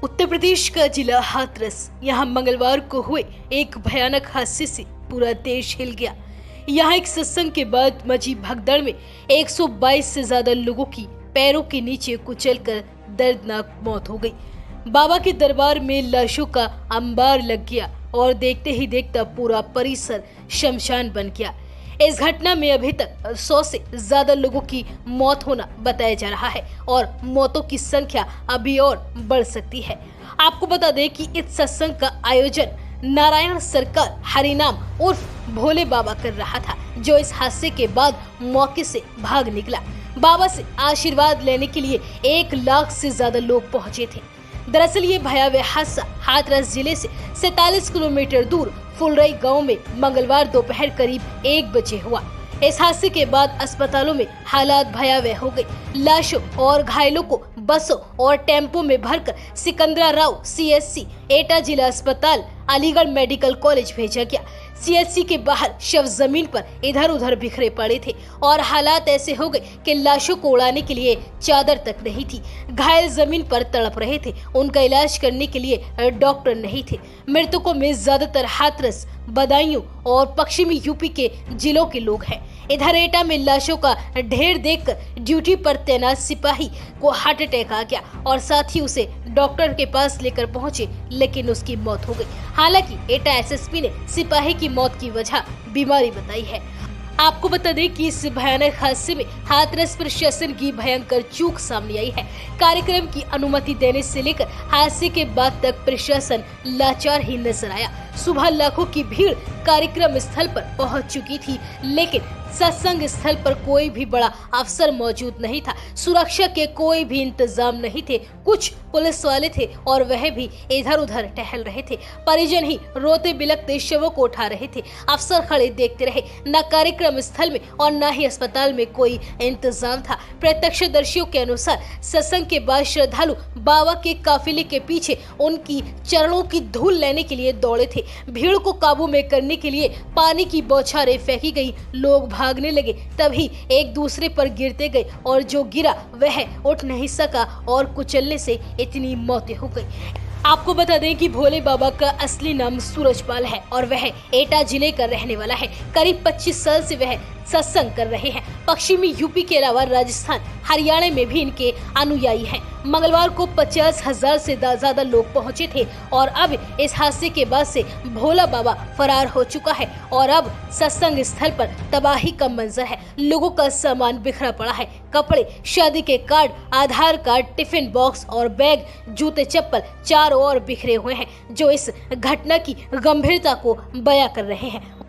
उत्तर प्रदेश का जिला हाथरस। यहाँ मंगलवार को हुए एक भयानक हादसे से पूरा देश हिल गया। यहाँ एक सत्संग के बाद मची भगदड़ में 122 से ज्यादा लोगों की पैरों के नीचे कुचलकर दर्दनाक मौत हो गई। बाबा के दरबार में लाशों का अंबार लग गया और देखते ही देखता पूरा परिसर शमशान बन गया। इस घटना में अभी तक 100 से ज्यादा लोगों की मौत होना बताया जा रहा है और मौतों की संख्या अभी और बढ़ सकती है। आपको बता दें कि इस सत्संग का आयोजन नारायण सरकार हरिनाम उर्फ भोले बाबा कर रहा था, जो इस हादसे के बाद मौके से भाग निकला। बाबा से आशीर्वाद लेने के लिए 1 लाख से ज्यादा लोग पहुंचे थे। दरअसल ये भयावह हादसा हाथरस जिले से 47 किलोमीटर दूर फुलरई गांव में मंगलवार दोपहर करीब 1 बजे हुआ। इस हादसे के बाद अस्पतालों में हालात भयावह हो गए। लाशों और घायलों को बसों और टेम्पो में भरकर सिकंदराराव CHC एटा जिला अस्पताल अलीगढ़ मेडिकल कॉलेज भेजा गया। CHC के बाहर शव जमीन पर इधर उधर बिखरे पड़े थे और हालात ऐसे हो गए कि लाशों को उड़ाने के लिए चादर तक नहीं थी। घायल जमीन पर तड़प रहे थे, उनका इलाज करने के लिए डॉक्टर नहीं थे। मृतकों में ज्यादातर हाथरस, बदायूं और पश्चिमी यूपी के जिलों के लोग हैं। इधर एटा में लाशों का ढेर देखकर ड्यूटी पर तैनात सिपाही को हार्ट अटैक आ गया और साथ ही उसे डॉक्टर के पास लेकर पहुंचे, लेकिन उसकी मौत हो गई। हालांकि एटा SSP ने सिपाही की मौत की वजह बीमारी बताई है। आपको बता दें कि इस भयानक हादसे में हाथरस प्रशासन की भयंकर चूक सामने आई है। कार्यक्रम की अनुमति देने से लेकर हादसे के बाद तक प्रशासन लाचार ही नजर आया। सुबह लाखों की भीड़ कार्यक्रम स्थल पर पहुंच चुकी थी, लेकिन सत्संग स्थल पर कोई भी बड़ा अफसर मौजूद नहीं था। सुरक्षा के कोई भी इंतजाम नहीं थे। कुछ पुलिस वाले थे और वह भी इधर उधर टहल रहे थे। परिजन ही रोते बिलखते शवों को उठा रहे थे। अफसर खड़े देखते रहे। न कार्यक्रम स्थल में और न ही अस्पताल में कोई इंतजाम था। प्रत्यक्षदर्शियों के अनुसार सत्संग के बाद श्रद्धालु बाबा के काफिले के पीछे उनकी चरणों की धूल लेने के लिए दौड़े थे। भीड़ को काबू में करने के लिए पानी की बौछारें फेंकी गई। लोग भागने लगे, तभी एक दूसरे पर गिरते गए और जो गिरा वह उठ नहीं सका और कुचलने से इतनी मौतें हो गई। आपको बता दें कि भोले बाबा का असली नाम सूरजपाल है और वह एटा जिले का रहने वाला है। करीब 25 साल से वह सत्संग कर रहे हैं। पश्चिमी यूपी के अलावा राजस्थान, हरियाणा में भी इनके अनुयायी हैं। मंगलवार को 50,000 से ज्यादा लोग पहुंचे थे और अब इस हादसे के बाद से भोला बाबा फरार हो चुका है और अब सत्संग स्थल पर तबाही का मंजर है। लोगों का सामान बिखरा पड़ा है। कपड़े, शादी के कार्ड, आधार कार्ड, टिफिन बॉक्स और बैग, जूते, चप्पल चारों ओर बिखरे हुए हैं, जो इस घटना की गंभीरता को बयां कर रहे हैं।